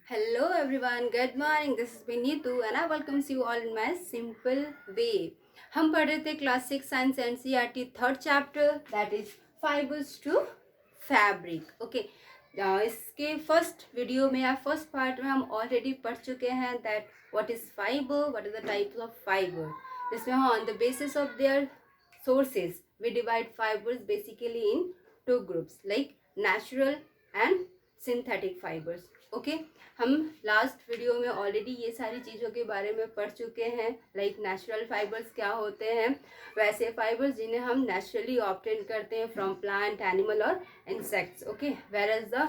Hello everyone, good morning. This is Binitu and I welcome you all in my simple way. हम पढ़ रहे थे class 6 science NCERT third chapter that is fibres to fabric. Okay, इसके first video में या first part में हम already पढ़ चुके हैं that what is fibre, what is the types of fibre, जिसमें हम on the basis of their sources we divide fibers basically in two groups like natural and synthetic fibers. Okay, हम last video में already ये सारी चीज़ों के बारे में पढ़ चुके हैं लाइक नेचुरल फाइबर्स क्या होते हैं, वैसे फाइबर्स जिन्हें हम नेचुरली ऑब्टेन करते हैं फ्रॉम प्लांट, एनिमल और insects. Okay, whereas the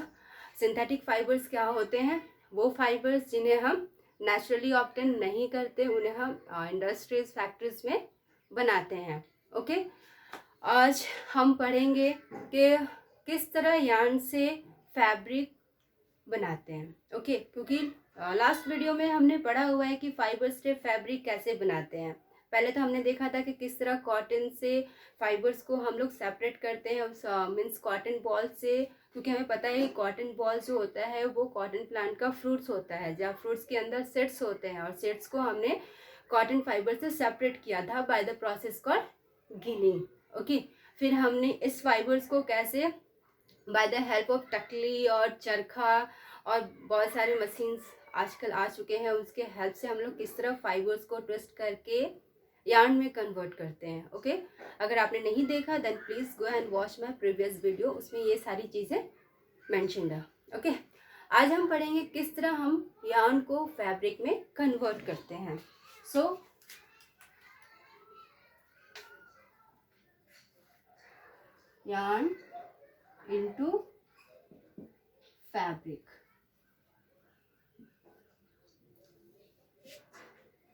synthetic fibres क्या होते हैं, वो फाइबर्स जिन्हें हम नेचुरली ऑब्टेन नहीं करते, उन्हें हम इंडस्ट्रीज फैक्ट्रीज में बनाते हैं। ओके, आज हम पढ़ेंगे कि किस तरह यार्न से फैब्रिक बनाते हैं। ओके, क्योंकि लास्ट वीडियो में हमने पढ़ा हुआ है कि फाइबर से फैब्रिक कैसे बनाते हैं। पहले तो हमने देखा था कि किस तरह कॉटन से फाइबर्स को हम लोग सेपरेट करते हैं, मीन्स कॉटन बॉल से, क्योंकि हमें पता है कि कॉटन बॉल जो होता है वो कॉटन प्लांट का फ्रूट्स होता है, जहाँ फ्रूट्स के अंदर सीड्स होते हैं और सीड्स को हमने कॉटन फाइबर से सेपरेट किया था by the process called ginning. Okay, फिर हमने इस फाइबर्स को कैसे बाय द हेल्प ऑफ टकली और चरखा और बहुत सारे मशीन्स आजकल आ चुके हैं, उसके हेल्प से हम लोग किस तरह फाइबर्स को ट्विस्ट करके यार्न में कन्वर्ट करते हैं। ओके, अगर आपने नहीं देखा then please go and watch my previous video, उसमें ये सारी चीज़ें मेंशन्ड है। ओके, आज हम पढ़ेंगे किस तरह हम यार्न को फैब्रिक में कन्वर्ट करते हैं। सो यार्न into fabric।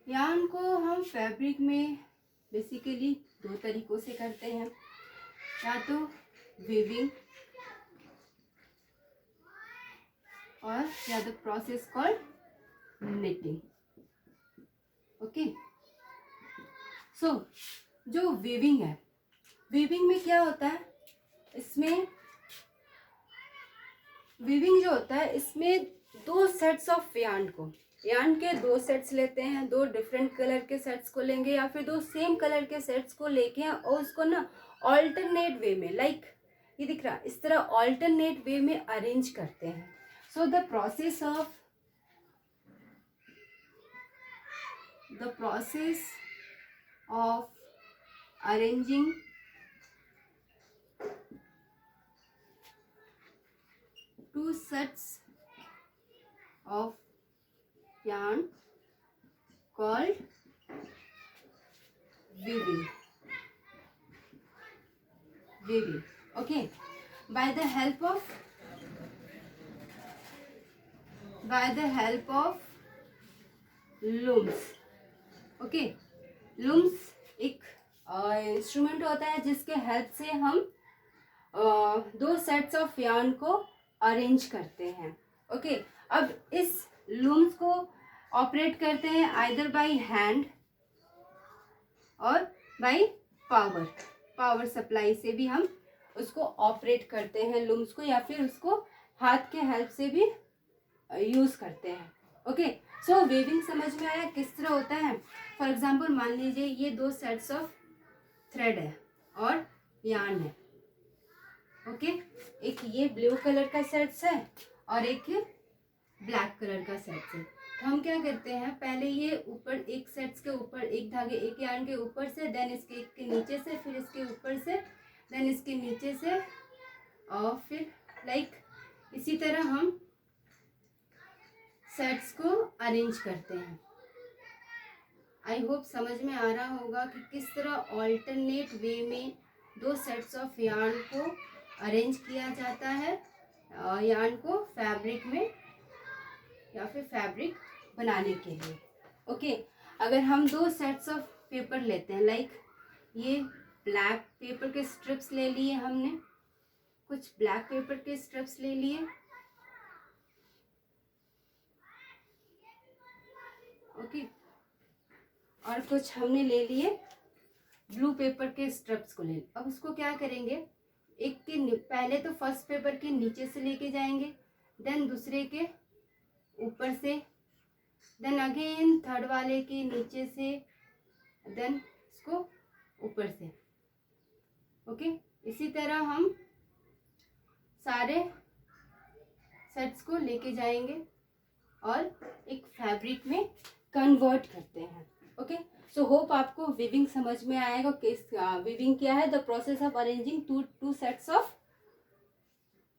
यार्न को हम फैब्रिक में बेसिकली दो तरीकों से करते हैं, या तो वीविंग और या the process called knitting. Okay, so जो वीविंग है, वीविंग में क्या होता है, इसमें वीविंग जो होता है इसमें दो सेट्स ऑफ यार्न के दो सेट्स लेते हैं, दो डिफरेंट कलर के सेट्स को लेंगे या फिर दो सेम कलर के सेट्स को लेके और उसको ना ऑल्टरनेट वे में, लाइक ये दिख रहा, इस तरह ऑल्टरनेट वे में अरेंज करते हैं। So the process of arranging two sets of yarn called weaving। Okay, by the help of looms। Okay, looms एक इंस्ट्रूमेंट होता है जिसके हेल्प से हम दो सेट्स ऑफ यार्न को अरेंज करते हैं। ओके, अब इस लूम्स को ऑपरेट करते हैं आइदर बाय हैंड और बाय पावर सप्लाई से भी हम उसको ऑपरेट करते हैं लूम्स को, या फिर उसको हाथ के हेल्प से भी यूज़ करते हैं। ओके, सो वीविंग समझ में आया किस तरह होता है। फॉर एग्जाम्पल मान लीजिए ये दो सेट्स ऑफ थ्रेड है और यार्न है। ओके, एक ये ब्लू कलर का सेट्स है और एक ब्लैक कलर का सेट्स है। तो हम क्या करते हैं, पहले ये ऊपर एक सेट्स के ऊपर एक धागे, एक यार्न के ऊपर से, देन इसके एक के नीचे से, फिर इसके ऊपर से, देन इसके नीचे से, और फिर लाइक इसी तरह हम सेट्स को अरेंज करते हैं। आई होप समझ में आ रहा होगा कि किस तरह ऑल्टरनेट वे में दो सेट्स ऑफ यार्न को अरेंज किया जाता है यार्न को फैब्रिक में या फिर फैब्रिक बनाने के लिए। ओके, अगर हम दो सेट्स ऑफ पेपर लेते हैं, लाइक ये ब्लैक पेपर के स्ट्रिप्स ले लिए, हमने कुछ ब्लैक पेपर के स्ट्रिप्स ले लिए। ओके, और कुछ हमने ले लिए ब्लू पेपर के स्ट्रिप्स को ले। अब उसको क्या करेंगे, एक के पहले तो फर्स्ट पेपर के नीचे से लेके जाएंगे, देन दूसरे के ऊपर से, देन अगेन थर्ड वाले के नीचे से, देन इसको ऊपर से। ओके, इसी तरह हम सारे सेट्स को लेके जाएंगे और एक फैब्रिक में कन्वर्ट करते हैं। ओके, सो होप आपको वीविंग समझ में आएगा। किस वीविंग क्या है? The process of arranging two sets of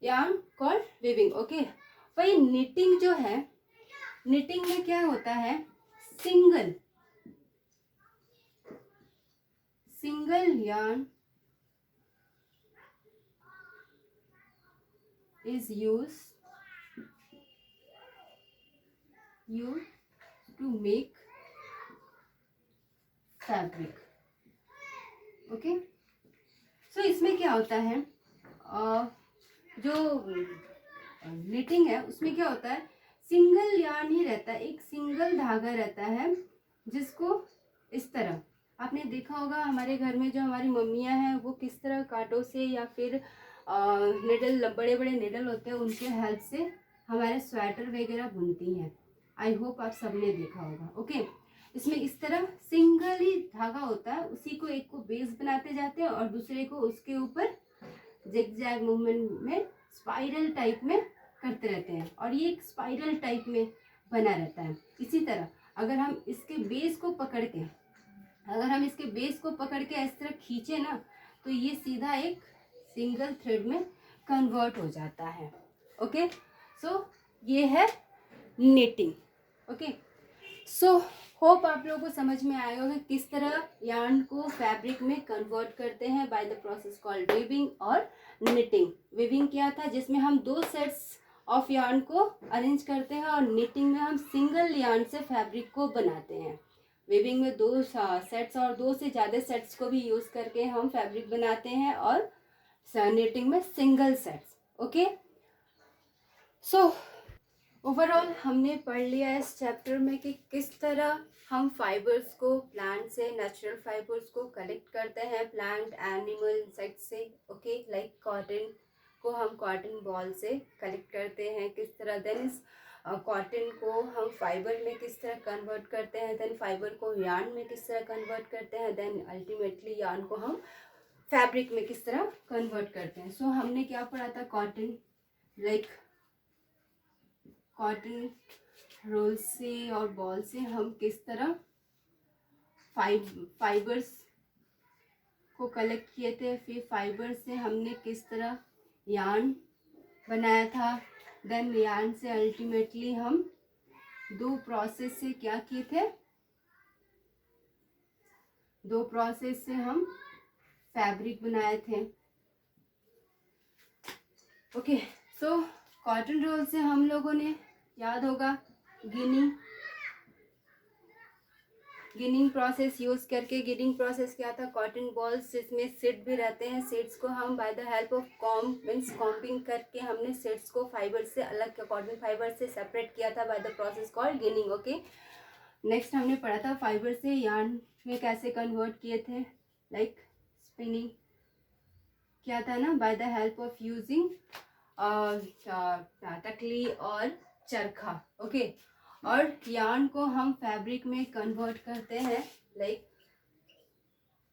yarn called weaving. Okay, भाई निटिंग जो है, निटिंग में क्या होता है? Single yarn is used to make fabric. Okay, so इसमें क्या होता है, जो निटिंग है उसमें क्या होता है, सिंगल यार्न ही रहता है, एक सिंगल धागा रहता है, जिसको इस तरह आपने देखा होगा हमारे घर में जो हमारी मम्मियां हैं वो किस तरह कांटों से या फिर निडल, बड़े बड़े निडल होते हैं, उनके हेल्प से हमारे स्वेटर वगैरह बुनती हैं। आई होप आप सबने देखा होगा। ओके, इसमें इस तरह सिंगल ही धागा होता है, उसी को एक को बेस बनाते जाते हैं और दूसरे को उसके ऊपर जिगजैग मूवमेंट में स्पाइरल टाइप में करते रहते हैं, और ये एक स्पाइरल टाइप में बना रहता है। इसी तरह अगर हम इसके बेस को पकड़ के इस तरह खींचे ना, तो ये सीधा एक सिंगल थ्रेड में कन्वर्ट हो जाता है। ओके, सो ये है निटिंग। ओके, सो होप आप लोगों को समझ में आएगा कि किस तरह यार्न को फैब्रिक में कन्वर्ट करते हैं by the process called weaving और निटिंग। वीविंग क्या था, जिसमें हम 2 सेट्स ऑफ यार्न को अरेंज करते हैं, और निटिंग में हम सिंगल यार्न से फैब्रिक को बनाते हैं। वीविंग में 2 सेट्स और 2 से ज़्यादा सेट्स को भी यूज़ करके हम फैब्रिक बनाते हैं, और निटिंग में single sets. Okay, so overall हमने पढ़ लिया इस चैप्टर में कि किस तरह हम फाइबर्स को प्लांट से, नेचुरल फाइबर्स को कलेक्ट करते हैं प्लांट, एनिमल, इंसेक्ट से। ओके, लाइक कॉटन को हम कॉटन बॉल से कलेक्ट करते हैं किस तरह, देन इस कॉटन को हम फाइबर में किस तरह कन्वर्ट करते हैं, देन फाइबर को यार्न में किस तरह कन्वर्ट करते हैं, देन अल्टीमेटली यार्न को हम फैब्रिक में किस तरह कन्वर्ट करते हैं। सो हमने क्या पढ़ा था, कॉटन, लाइक कॉटन रोल से और बॉल से हम किस तरह फाइबर्स को कलेक्ट किए थे, फिर फाइबर से हमने किस तरह यार्न बनाया था, देन यार्न से अल्टीमेटली हम 2 प्रोसेस से क्या किए थे, 2 प्रोसेस से हम फैब्रिक बनाए थे। ओके, सो कॉटन रोल से हम लोगों ने, याद होगा, गिनिंग प्रोसेस यूज़ करके, गिनिंग प्रोसेस क्या था, कॉटन बॉल्स जिसमें सीड भी रहते हैं, सीड्स को हम by the help of comb means combing करके हमने सीड्स को फाइबर से अलग, कॉटन फाइबर से सेपरेट किया था by the process called ginning. Okay, next हमने पढ़ा था फाइबर से यार्न में कैसे कन्वर्ट किए थे, लाइक स्पिनिंग क्या था ना, by the help of using तकली और चरखा। ओके, और यार्न को हम फैब्रिक में कन्वर्ट करते हैं लाइक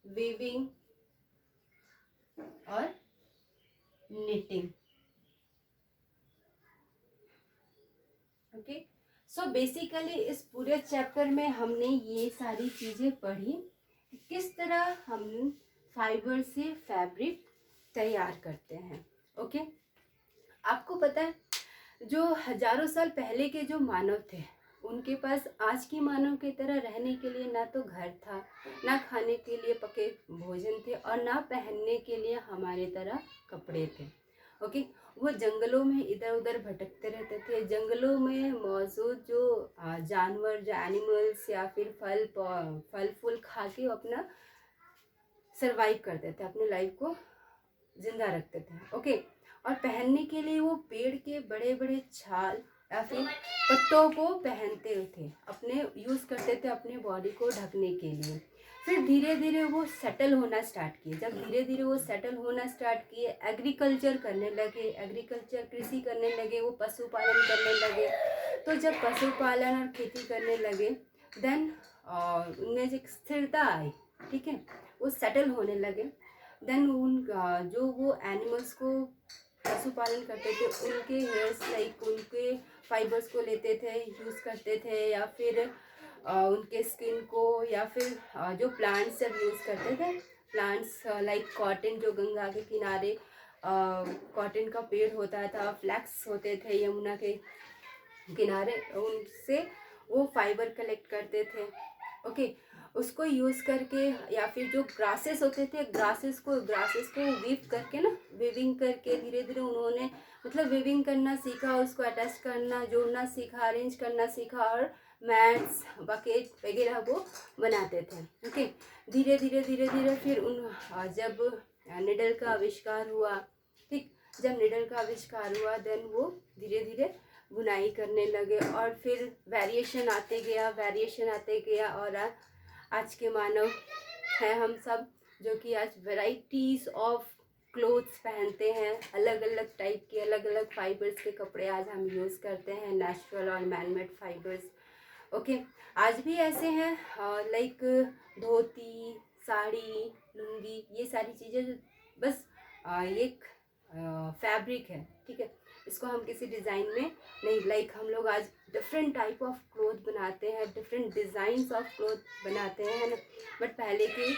वीविंग और निटिंग। ओके, सो बेसिकली इस पूरे चैप्टर में हमने ये सारी चीज़ें पढ़ी, किस तरह हम फाइबर से फैब्रिक तैयार करते हैं। ओके, आपको पता है जो हजारों साल पहले के जो मानव थे, उनके पास आज की मानव की तरह रहने के लिए ना तो घर था, ना खाने के लिए पके भोजन थे, और ना पहनने के लिए हमारे तरह कपड़े थे। ओके, वो जंगलों में इधर उधर भटकते रहते थे। जंगलों में मौजूद जो जानवर, जो एनिमल्स या फिर फल फूल खा के अपना सरवाइव करते थे, अपने लाइफ को जिंदा रखते थे। ओके, और पहनने के लिए वो पेड़ के बड़े बड़े छाल या फिर पत्तों को पहनते थे, अपने यूज़ करते थे अपने बॉडी को ढकने के लिए। फिर धीरे धीरे वो सेटल होना स्टार्ट किए। जब धीरे धीरे वो सेटल होना स्टार्ट किए, एग्रीकल्चर करने लगे, एग्रीकल्चर कृषि करने लगे, वो पशुपालन करने लगे। तो जब पशुपालन और खेती करने लगे, देन उनमें एक स्थिरता आई, ठीक है, वो सेटल होने लगे। देन उन जो वो एनिमल्स को पशुपालन करते थे, उनके हेयर्स लाइक उनके फाइबर्स को लेते थे, यूज़ करते थे, या फिर उनके स्किन को, या फिर जो प्लांट्स सब यूज़ करते थे, प्लांट्स लाइक कॉटन, जो गंगा के किनारे कॉटन का पेड़ होता था, फ्लैक्स होते थे यमुना के किनारे, उनसे वो फाइबर कलेक्ट करते थे। ओके, उसको यूज़ करके, या फिर जो ग्रासेस होते थे, ग्रासेस को वीव करके ना, वीविंग करके धीरे धीरे उन्होंने मतलब वीविंग करना सीखा, उसको अटैच करना, जोड़ना सीखा, अरेंज करना सीखा, और मैट्स, बकेट वगैरह वो बनाते थे। ओके, धीरे धीरे धीरे धीरे फिर जब निडल का आविष्कार हुआ, ठीक, जब निडल का आविष्कार हुआ, देन वो धीरे धीरे बुनाई करने लगे, और फिर वेरिएशन आते गया, और आज के मानव हैं हम सब, जो कि आज वैराइटीज़ ऑफ क्लोथ्स पहनते हैं, अलग अलग टाइप के, अलग अलग फाइबर्स के कपड़े आज हम यूज़ करते हैं, नेचुरल और मैनमेड फाइबर्स। ओके, आज भी ऐसे हैं, लाइक धोती, साड़ी, लुंगी, ये सारी चीज़ें बस एक फैब्रिक है, ठीक है, इसको हम किसी डिज़ाइन में नहीं, लाइक हम लोग आज डिफरेंट टाइप ऑफ क्लोथ बनाते हैं, डिफरेंट डिज़ाइंस ऑफ क्लोथ बनाते हैं ना, बट पहले के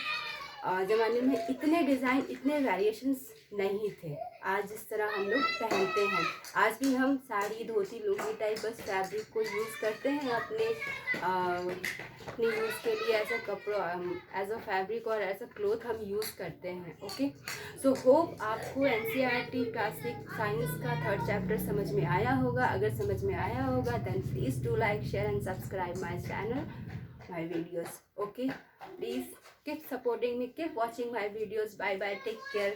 ज़माने में इतने डिज़ाइन, इतने वेरिएशंस नहीं थे आज जिस तरह हम लोग पहनते हैं। आज भी हम साड़ी, धोती, लुंगी टाइप बस फैब्रिक को यूज़ करते हैं अपने यूज़ के लिए, एज अ कपड़ा, एज अ फैब्रिक और एज अ क्लोथ हम यूज़ करते हैं। ओके, सो होप आपको NCERT क्लासिक साइंस का 3rd चैप्टर समझ में आया होगा। अगर समझ में आया होगा, then please do like, share and subscribe my channel, my videos. Okay, please keep supporting me, keep watching my videos. Bye bye, take care.